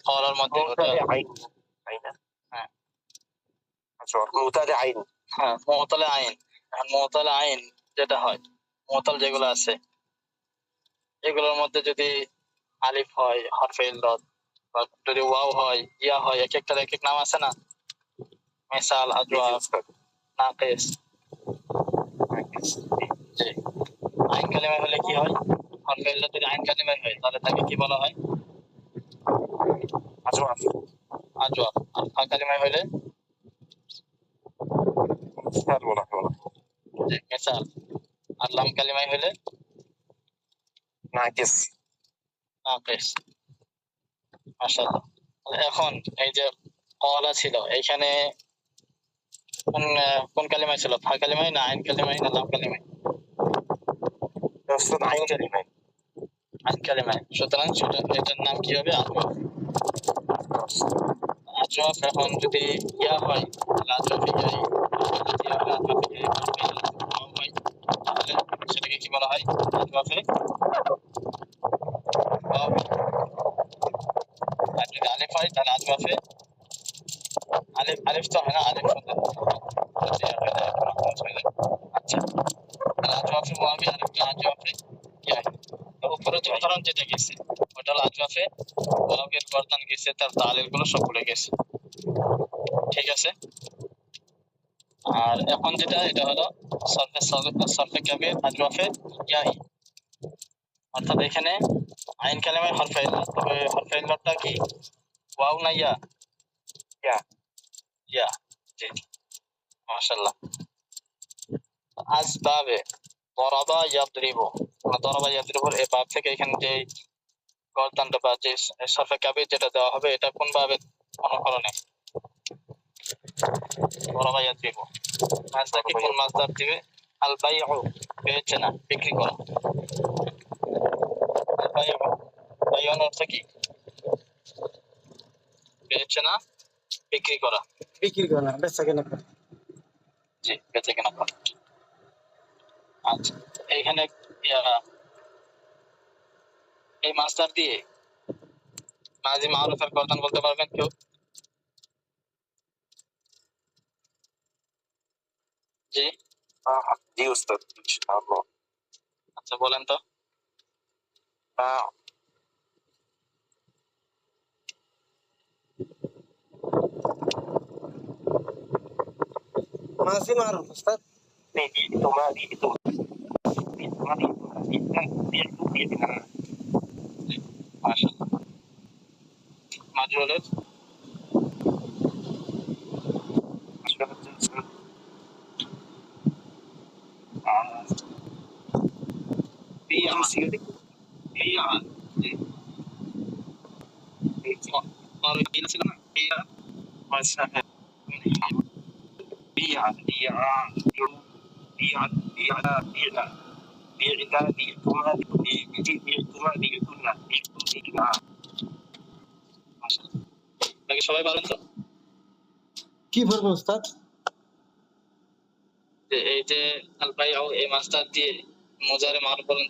কলার মধ্যে ওটা আইন আইন হ্যাঁ আচ্ছা মুতালে আইন হ্যাঁ মুতালে আইন মুতালে আইন যেটা হয় মুতাল যেগুলো আছে এগুলোর মধ্যে যদি আলিফ হয় হরফে ইল্লত বা যদি ওয়াও হয় ইয়া হয় এক একটা এক এক নাম আছে না মিসাল আজওয়াব নাকিস জি আইন কালিমা হলে কি হয় হরফে ইল্লত যদি আইন কালিমা হয় তাহলে তাকে কি বলা হয় আজওয়াব আজওয়াব আর ফা কালিমা হলে মিসাল বলা হয় জি মিসাল আর লাম কালিমা হলে নাকিস নাকিস মাশাআল্লাহ এখন এই যে কলা ছিল এইখানে কোন কোন কালিমা ছিল ফা কালিমা না আইন কালিমা না লাম কালিমা রাসূল আইন কালিমা আইন কালিমা সুতরাং এটার নাম কি হবে আজওয়াব আজওয়াব এখন যদি ইয়া হয় তাহলে আজওয়াব ইয়াই ইয়া হয় আজওয়াব ইয়াই হয় তাহলে সেটাকে কি বলা হয় আজওয়াবে আর যদি আলিফ হয় তাহলে আজওয়াবে আলিফ আলিফ তো হয় না আলিফ শুনতে আচ্ছা তাহলে আজওয়াফে ওয়াবি আরেকটা আজওয়াফে ইয়াই উপরে যে উদাহরণ যেটা গেছে ওটা হলো আজওয়াফে ওয়াবের গর্দান গেছে তার তালিল গুলো সবগুলো গেছে ঠিক আছে আর এখন যেটা এটা হলো সরফে কাবির আজওয়াফে ইয়াই অর্থাৎ এখানে আইন কালেমায় হরফে ইল্লাত তবে হরফে ইল্লাতটা কি ওয়াও না ইয়া ইয়া ইয়া জি মাশাআল্লাহ আসবাবে দরাবা ইয়াদরিবু দরাবা ইয়াদরিবুর এই বাব থেকে এখানে যে গর্দানটা বা যে সরফে কাবির যেটা দেওয়া হবে এটা কোন ভাবে অনুকরণে দরাবা ইয়াদরিবু মাসদার কি কোন মাসদার দিবে আল বাইউ বেচনা বিক্রি করা আল বাইউ বাইউন অর্থ কি বেচনা বিক্রি করা বেচা কেনা করা জি বেচা কেনা করা আচ্ছা এইখানে এই মাসদার দিয়ে মাঝি মারুফের গর্দান বলতে পারবেন কেউ জি জি উস্তাদ ইনশাআল্লাহ আচ্ছা বলেন তো মাঝি মারুফ উস্তাদ মাশাআল্লাহ মাজরুলের সবাই পারেন তো কি বলবো উস্তাদ এই যে আল বাইউ এই মাসদার দিয়ে মুজারে মারুফ বলেন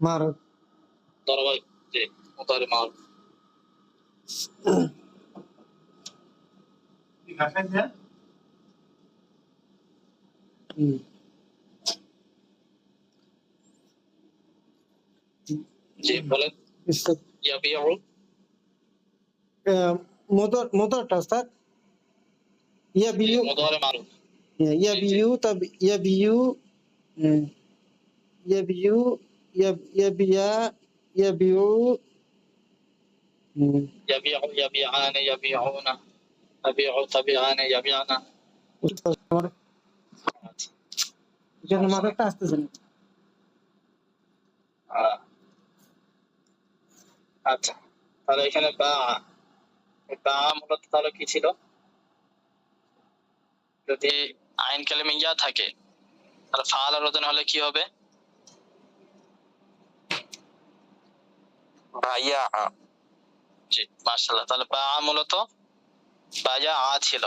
মারুফ দরবা যে মুজারে মারুফ জি বলেন উস্তাদ ইয়াবিউ মোদরটা উস্তাদ ইয়াবিউ মুজারে মারুফ ইয়াবিউ তব ইয়াবিউ ইয়াবিউ ইয়াবিয়া ইয়াবিউ يبيع يبيعان يبيعون تبيع تبيعان يبيعنا যেন মাথাটা আসতেছে না আচ্ছা তাহলে এখানে বা মূলত তাহলে কি ছিল যদি আইন কালেমে ইয়া থাকে তাহলে ফাআল আর ওজন হলে কি হবে বায়া জি মাশাআল্লাহ তাহলে বা মূলত বায়া ছিল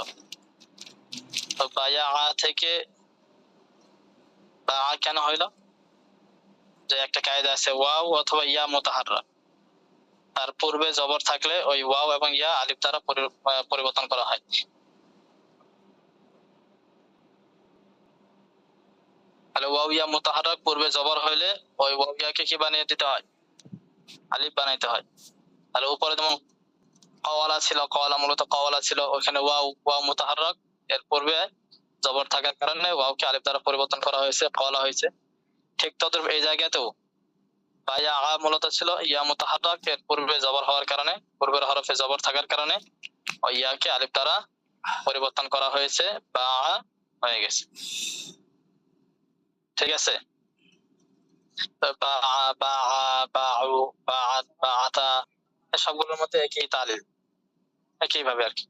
তো বায়া থেকে বা কেন হইল যে একটা কায়দা আছে ওয়াও অথবা ইয়া মুতাহাররা তার পূর্বে জবর থাকলে ওই ওয়াও এবং ইয়া আলিফ দ্বারা পরিবর্তন করা হয়। তাহলে ওয়াও ইয়া মুতাহাররাক পূর্বে জবর হইলে ওই ওয়াও ইয়াকে কি বানিয়ে দিতে হয়? আলিফ বানাইতে হয়। তাহলে উপরে যেমন কওয়ালা ছিল, কওয়ালা মূলত কওয়ালা ছিল, ওখানে ওয়াও মুতাহাররাক, এর পূর্বে জবর থাকার কারণে ওয়াওকে আলিফ দ্বারা পরিবর্তন করা হয়েছে, কওয়ালা হয়েছে। ঠিক তদ্রূপ এই জায়গাতেও বায়া মূলত ছিল ইয়া মুতাহাররাক, এর পূর্বে জবর হওয়ার কারণে, পূর্বের হরফে জবর থাকার কারণে ওই ইয়াকে আলিফ দ্বারা পরিবর্তন করা হয়েছে, বা হয়ে গেছে। ঠিক আছে, সবগুলোর মধ্যে একই তালিল, একই ভাবে আর কি।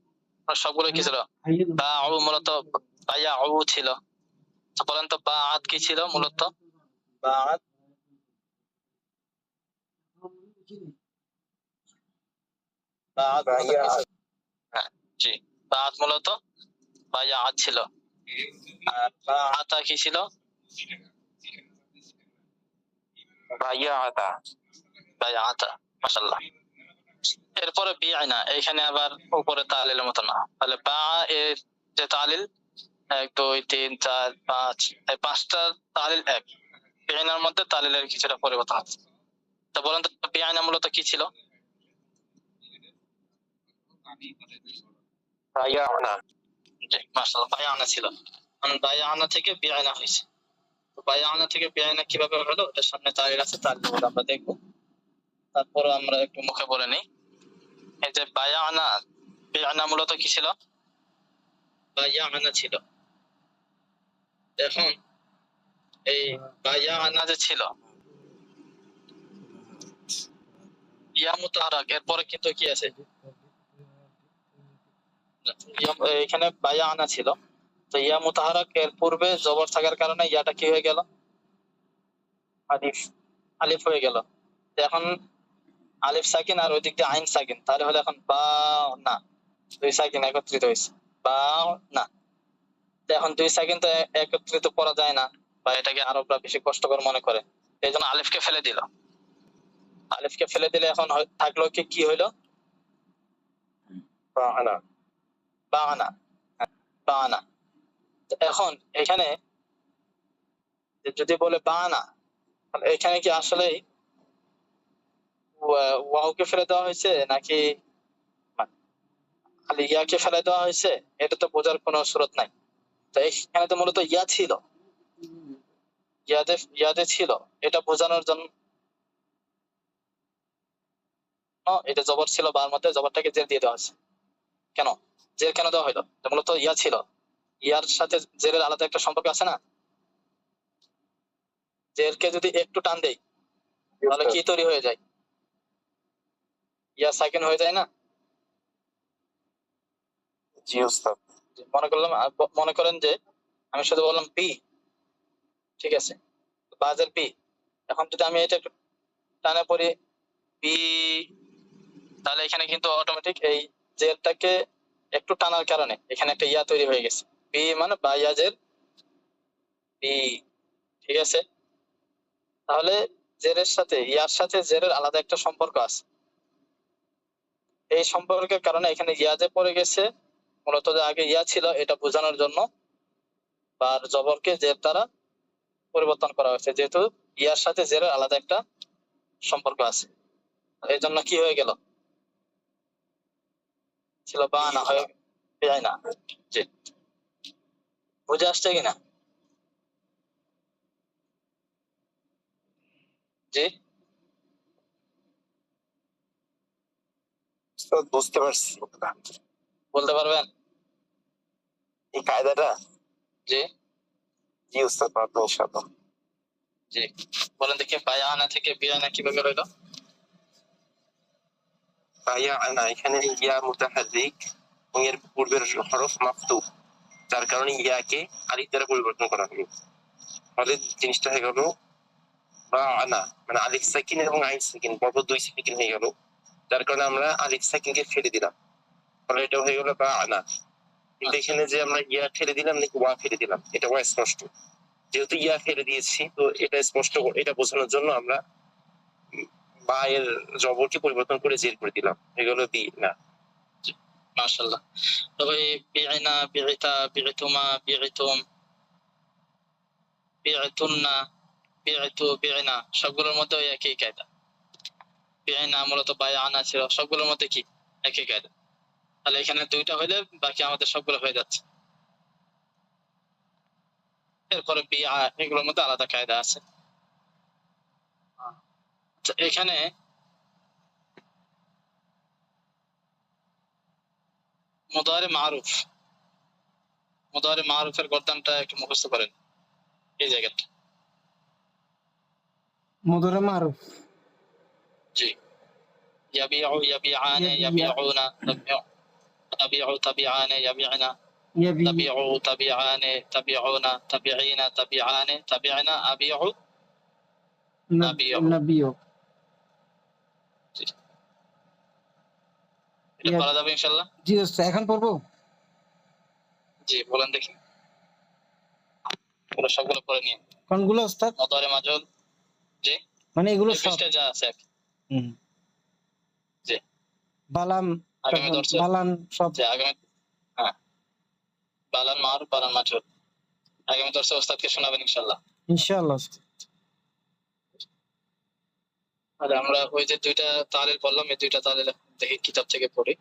সবগুলো কি ছিল? বাউ মূলত বায়াউ ছিল। বলেন তো বাআত কি ছিল মূলত? বাআত হ্যাঁ, জি, বাআত মূলত বায়াআত ছিল। আর বাআতা কি ছিল? বায়াআতা। বায়াআতা। মাশাআল্লাহ। এরপরে বিআনা, এখানে আবার উপরে তালিলের মতো না। তাহলে বা এর যে তালিল 1 2 3 4 5, এই পাঁচটা তালিল এক। বিআনার মধ্যে তালিলের কিছুটা পরিবর্তন আছে। তো বলেন তো বিআনা মূলত কি ছিল? বায়াআনা। জি, মাশাআল্লাহ, বায়ানা ছিল। কারণ বায়ানা থেকে বিআনা হয়েছে। তো বায়ানা থেকে বিআনা কিভাবে হলো? এর সামনে তালিল আছে, তালিল আমরা দেখব। তারপর আমরা একটু মুখে বলে নিই। এই যে বায়ানা, বিআনা মূলত কি ছিল? বায়ানা ছিল। এখন এই বায়ানা যে ছিল ইয়া মুতাহাররাক, এরপরে কিন্তু কি আছে? এখানে বায়ানা ছিল, তো ইয়া মুতাহাররাক এর পূর্বে জবর থাকার কারণে ইয়াটা কি হয়ে গেল? আলিফ, আলিফ হয়ে গেল। এখন আলিফ সাকিন আর ওই দিক দিয়ে আইন সাকিন, তাহলে হলো এখন বা না, দুই সাকিন একত্রিত হয়েছে, বা না। এখন দুই সাকিন তো একত্রিত করা যায় না, বা এটাকে আরবরা বেশি কষ্টকর মনে করে, এই জন্য আলিফকে ফেলে দিল। আলিফকে ফেলে দিলে এখন থাকলো কি হইলো? বায়াআনা। বাআনা, বাআনা। এখন এখানে যদি বলে বাআনা, তাহলে এখানে কি আসলে ওয়াওকে ফেলে দেওয়া হয়েছে নাকি খালি ইয়াকে ফেলে দেওয়া হয়েছে? এটা তো বোঝার কোনো সুরত নাই। তো এখানে তো মূলত ইয়া ছিল, ইয়াদে ছিল, এটা বোঝানোর জন্য এটা জবর ছিল, বার মধ্যে জবরটাকে জের দিয়ে দেওয়া হয়েছে। কেন জের কেন দেওয়া হইলো? মূলত ইয়া ছিল, ইয়ার সাথে জেরের আলাদা একটা সম্পর্ক আছে না? জেরকে যদি একটু টান দেই তাহলে কি তৈরি হয়ে যায়? ইয়া সাকিন হয়ে যায় না? জি উস্তাদ। মনে করেন যে আমি শুধু বললাম পি, ঠিক আছে, বাজের পি। এখন যদি আমি এটা একটু টানে পড়ি পি, তাহলে এখানে কিন্তু অটোমেটিক এই জেরটাকে একটু টানার কারণে এখানে একটা ইয়া তৈরি হয়ে গেছে, পি মানে বায়াজের পি। ঠিক আছে, তাহলে জেরের সাথে ইয়ার সাথে জেরের আলাদা একটা সম্পর্ক আছে। এই সম্পর্কের কারণে এখানে ইয়া যে পড়ে গেছে, মূলত যে আগে ইয়া ছিল এটা বোঝানোর জন্য বার জবরকে জের দ্বারা পরিবর্তন করা হয়েছে, যেহেতু ইয়ার সাথে জেরের আলাদা একটা সম্পর্ক আছে। এই জন্য কি হয়ে গেল? ছিল বা না হয়ে যায় না। জি, বুঝে আসছে কিনা? জি, উস্তাদ বুঝতে পারছি। বলতে পারবেন? এই কায়দাটা? জি, জি উস্তাদ, পারবো ইনশাআল্লাহ। জি, বলেন দেখি বায়ানা থেকে বিয়ানা কিভাবে হইলো? বায়াআনা, এখানে ইয়া মুতাহাররিক এবং এর পূর্বের হরফ মাফতুহ, যার কারণে ইয়াকে আলিফ দ্বারা পরিবর্তন করা হলো। ফলে জিনিসটা হয়ে গেল বায়াআনা, মানে আলিফ সাকিন এবং আইন সাকিন পরপর দুই সাকিন হয়ে গেল, যার কারণে আমরা আলিফ সাকিনকে ফেলে দিলাম, ফলে এটা হয়ে গেল বায়াআনা। কিন্তু এখানে যে আমরা ইয়া ফেলে দিলাম নাকি ওয়া ফেলে দিলাম, এটা ওয়া স্পষ্ট। যেহেতু ইয়া ফেলে দিয়েছি, তো এটা স্পষ্ট, এটা বোঝানোর জন্য আমরা বা এর জবরকে পরিবর্তন করে জের করে দিলাম, এগুলো বি না। মাশাআল্লাহ। তবে বি'না, বি'তা, বি'তুমা, বি'তুম, বি'তুন্না, বি'তু, বি'না সবগুলোর মধ্যে ওই একই কায়দা। বি'না মূলত বায়আনা ছিল, সবগুলোর মধ্যে কি একই কায়দা। তাহলে এখানে দুইটা হইলে বাকি আমাদের সবগুলো হয়ে যাচ্ছে। এরপরে বিআ, এগুলোর মধ্যে আলাদা কায়দা আছে। আচ্ছা, এখানে মুদারে মারুফ, মুদারে মারুফের গর্দানটা একটু মুখস্থ করেন এই জায়গাটা। মুদারে মারুফ জি, ইয়াবিউ, ইয়াবিআনে, ইয়াবিয়া, ইয়াবিউনা, তাবিউ, তাবিআনে, ইয়াবি'না, ইয়াবি, তাবিউ, তাবিআনে, তাবিউনা, তাবিঈনা, তাবিআনে, তাবি'না, আবিউ, নাবিউ। নাবিও। জি, এটা পারা যাবে ইনশাআল্লাহ? জি ওস্তাদ, এখন পড়বো? জি, বলেন দেখি। পুরো সবগুলো পড়ে নিয়ে। কোনগুলো ওস্তাদ? মুদারে মাজুল। জি, মানে এগুলো এই সব? পৃষ্ঠায় যা আছে। হুম। জি, বালাম, আগামী দর্শে, বালান সব। যে আগামী, হ্যাঁ, বালান মারুফ, বালান মাজুল আগামী দর্শে ওস্তাদকে শোনাবেন ইনশাআল্লাহ। ইনশাআল্লাহ ওস্তাদ। আর আমরা ওই যে দুইটা তালিল বললাম, এই দুইটা তালিল দেখি কিতাব থেকে পড়ি।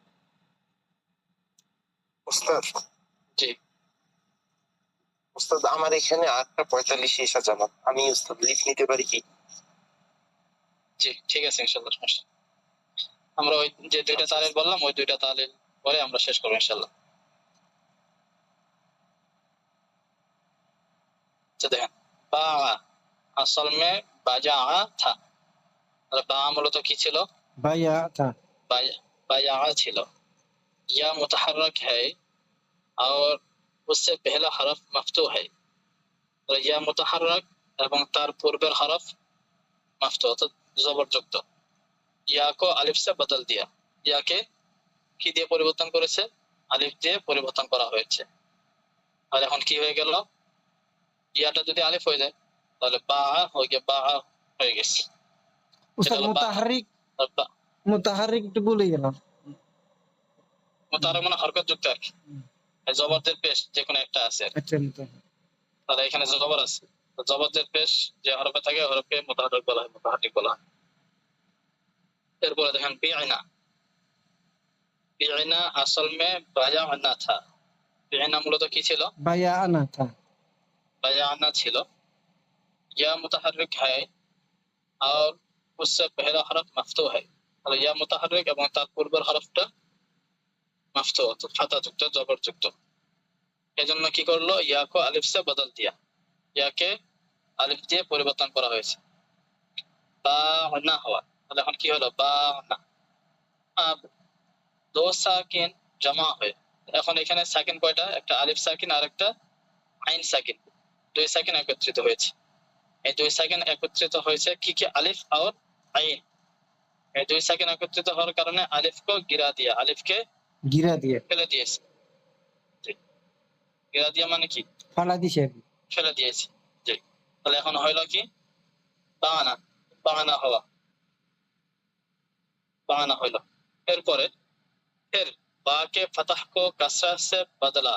ওস্তাদ, জি, ওস্তাদ আমার এখানে 8:45 এসা জামাত, আমি ওস্তাদ লিভ নিতে পারি কি? জি, ঠিক আছে ইনশাআল্লাহ, সমস্যা নেই। আমরা ওই যে দুইটা তালিল বললাম, ওই দুইটা তালিল পরে আমরা শেষ করবো ইনশাআল্লাহ। আচ্ছা দেখেন, বা আসল মে বাজা থা, বা মূলত কি ছিল? ভাইয়া তা। बाया ছিল। या मुतहर्रक है और उससे पहला हरफ मफ्तूह है। तो या मुतहर्रक এবং তার পূর্বের হরফ মাফতুহ অর্থাৎ জবরযুক্ত। ইয়া কো আলিফ সে বদল দিয়া, ইয়াকে কি দিয়ে পরিবর্তন করেছে? আলিফ দিয়ে পরিবর্তন করা হয়েছে। আর এখন কি হয়ে গেল? ইয়াটা যদি আলিফ হয়ে যায় তাহলে বা হয়ে গিয়ে বা হয়ে গেছে। ওস্তাদ মুতাহারিক, মুতাহারিক একটু ভুলে গেলাম। মুতাহারিক মানে হরকত যুক্ত আর কি, জবরদের পেশ যে কোনো একটা আছে। আচ্ছা, মুতাহারিক। তাহলে এখানে জবর আছে, তো জবরদের পেশ যে হরফে থাকে হরফকে মুতাহারিক বলা হয়, মুতাহারিক বলা হয়। এরপরে দেখেন বিআনা, বিআনা আসল মে বায়ানা থা। বিআনা মূলত কি ছিল? ভাইয়া আনা তা। বায়ানা ছিল। ইয়া মুতাহারিক है और उससे पहला हरफ मफ्तूह है। তাহলে ইয়া মুতাহারিক এবং তার পূর্বের হরফটা মাফতুহ অর্থাৎ ফাতা যুক্ত, জবর যুক্ত। এজন্য কি করলো? ইয়াকে আলিফ সে বদল দিয়া, ইয়াকে আলিফ দিয়ে পরিবর্তন করা হয়েছে। বা না হওয়া, তাহলে এখন কি হলো? বা না। দো সাকিন জমা হয়ে, এখন এখানে সাকিন কয়টা? একটা আলিফ সাকিন আর একটা আইন সাকিন, দুই সাকিন একত্রিত হয়েছে। এই দুই সাকিন একত্রিত হয়েছে কি কি? আলিফ আর আইন। এই দুই সাকিন একত্রিত হওয়ার কারণে আলিফকে গিরা দিয়া, আলিফকে গিরা দিয়ে ফেলে দিয়েছে। গিরা দিয়া মানে কি? ফালা দিছে। ফেলে দিয়েছে। জি, তাহলে এখন হইল কি? বানা, বানা হওয়া, বানা হইল। এরপরে ফির বাকে ফাতাহ কো কাসরা সে বদলা।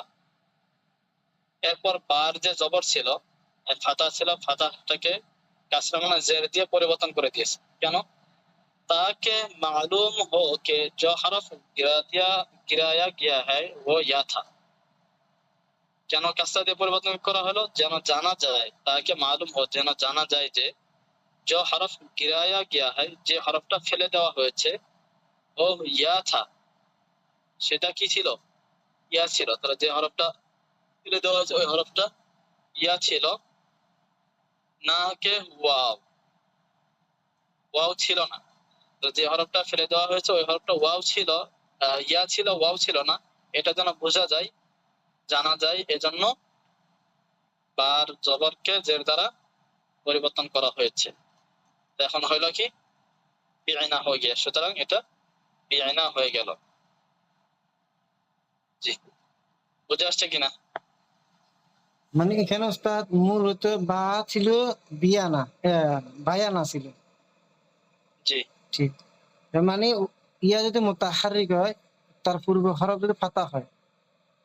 এরপর বার যে জবর ছিল, ফাতা ছিল, ফাতাহটাকে কাসরা মানে জের দিয়ে পরিবর্তন করে দিয়েছে। কেন? ताकि मालूम हो कि जो हरफ गिराया गया है वो या था। যেন কাসরা দিয়ে পরিবর্তন করা হলো, যেন জানা যায়, তাকে মালুম হো, যেন জানা যায় যে जो हरफ गिराया गया है, যে হরফটা ফেলে দেওয়া হয়েছে, ও ইয়া থা, সেটা কি ছিল? ইয়া ছিল। তাহলে যে হরফটা ফেলে দেওয়া হয়েছে ওই হরফটা ইয়া ছিল, না কে ওয়াও, ওয়াও ছিল না। তো যে হরফটা ফেলে দেওয়া হয়েছে ওই হরফটা ওয়াও ছিল, ইয়া ছিল, ওয়াও ছিল না। এটা যেন বোঝা যায়, জানা যায়, এজন্য বার জবরকে জের দ্বারা পরিবর্তন করা হয়েছে। এখন হইল কি? বিআনা হয়ে গিয়ে, সুতরাং এটা বিআনা হয়ে গেল। জি, বুঝে আসছে কিনা? মানে এখানে ওস্তাদ মূলত বা ছিল বিয়ানা, বায়ানা ছিল। জি, ঠিক। তার মানে ইয়া যদি মুতাহাররিক হয়, তার পূর্ব হরফ যদি ফাতা হয়,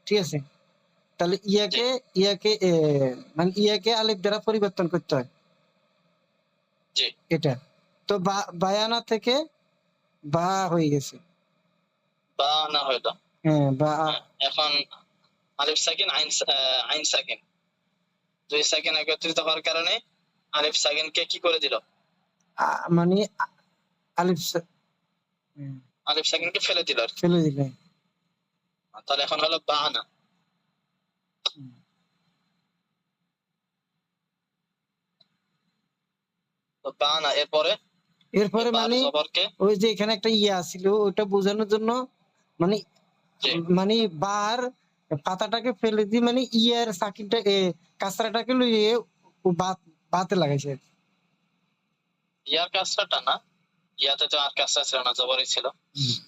ঠিক আছে, তাহলে মানে ইয়াকে আলিফ দ্বারা পরিবর্তন করতে হয়, জি এটা। তো বায়ানা থেকে বা হয়ে গেছে। বা না হয়তো। হ্যাঁ, বা এখন আলিফ সাকিন আইন সাকিন, দুই সাকিন একত্রিত হওয়ার কারণে আলিফ সাকিনকে কি করে দিল? মানে আলিফ আলিফ সাকিনকে ফেলে দিল আর কি। ফেলে দিলে। তাহলে এখন হলো বাহানা। তো বাহানা এরপরে বার মানে জবরকে ওই যে এখানে একটা ইয়া ছিল, ওটা বোঝানোর জন্য মানে জি মানে বার পাতাটাকে ফেলে দিয়ে মানে ইয়ার সাকিনটা কাসরাটাকে লইয়ে ও বাতে লাগাইছে। ইয়ার কাজটা না, ইয়াতে তো আর কাজটা ছিল না, জবরই ছিল।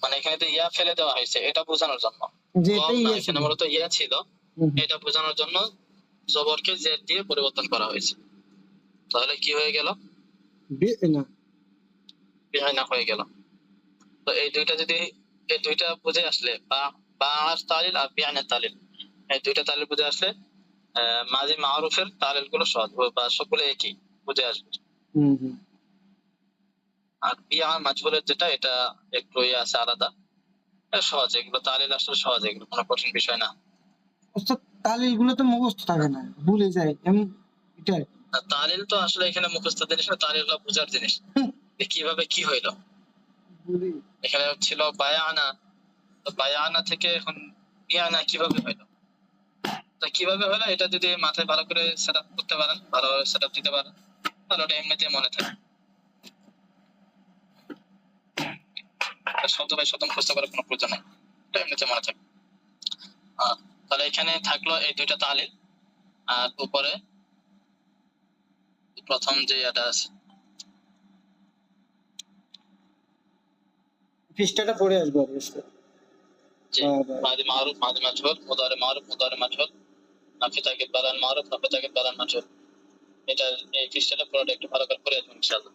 মানে এখানে তো ইয়া ফেলে দেওয়া হয়েছে এটা বোঝানোর জন্য। যে ওয়াও এটাই না, ইয়া ছিল। এখানে মূলত ইয়া ছিল, এটা বোঝানোর জন্য জবরকে জেড দিয়ে পরিবর্তন করা হয়েছে। তাহলে কি হয়ে গেল? না, বিহাইনা হয়ে গেল। তো এই দুইটা বুঝে আসলে বা আর তালিল আর বিহাইনের তালিল, এই দুইটা তালিল বুঝে আসলে মাঝি মারুফের তালিল গুলো সহজ বা সবগুলো একই বুঝে আসবে। আর বিয়া মাজহুরের যেটা, এটা একটু ইয়ে আছে আলাদা, এটা সহজ। এগুলো তালিল আসলে সহজ, এগুলো কোনো কঠিন বিষয় না। তালিল গুলো তো মুখস্থ থাকে না, ভুলে যায় এটা। আর তালিল তো আসলে এখানে মুখস্থ জিনিস না, তালিল হলো বোঝার জিনিস, যে কিভাবে কি হইলো। এখানে ছিল বায়ানা, তো বায়ানা থেকে এখন বিয়ানা কিভাবে হইলো, তো কিভাবে হলো এটা যদি মাথায় ভালো করে সেট আপ করতে পারেন, ভালো সেট আপ দিতে পারেন, তাহলে ওটা এমনিতেই মনে থাকে। শব্দ বাই শব্দ মুখস্থ করার কোনো প্রয়োজন নেই, এটা এমনিতে মনে থাকে। তাহলে এখানে থাকলো এই দুইটা তালিল। আর উপরে প্রথম যে এটা আছে, পৃষ্ঠাটা পড়ে আসবো অবশ্যই। যে মাদি মারুফ মাদি মাজহুর, মুদারি মারুফ মুদারি মাজহুর, নাফি তাকিদ বালান মারুফ নাফি তাকিদ বালান মাজহুর, এটা এই পৃষ্ঠাটা পুরোটা একটু ভালো করে পড়ে আসবেন ইনশাআল্লাহ।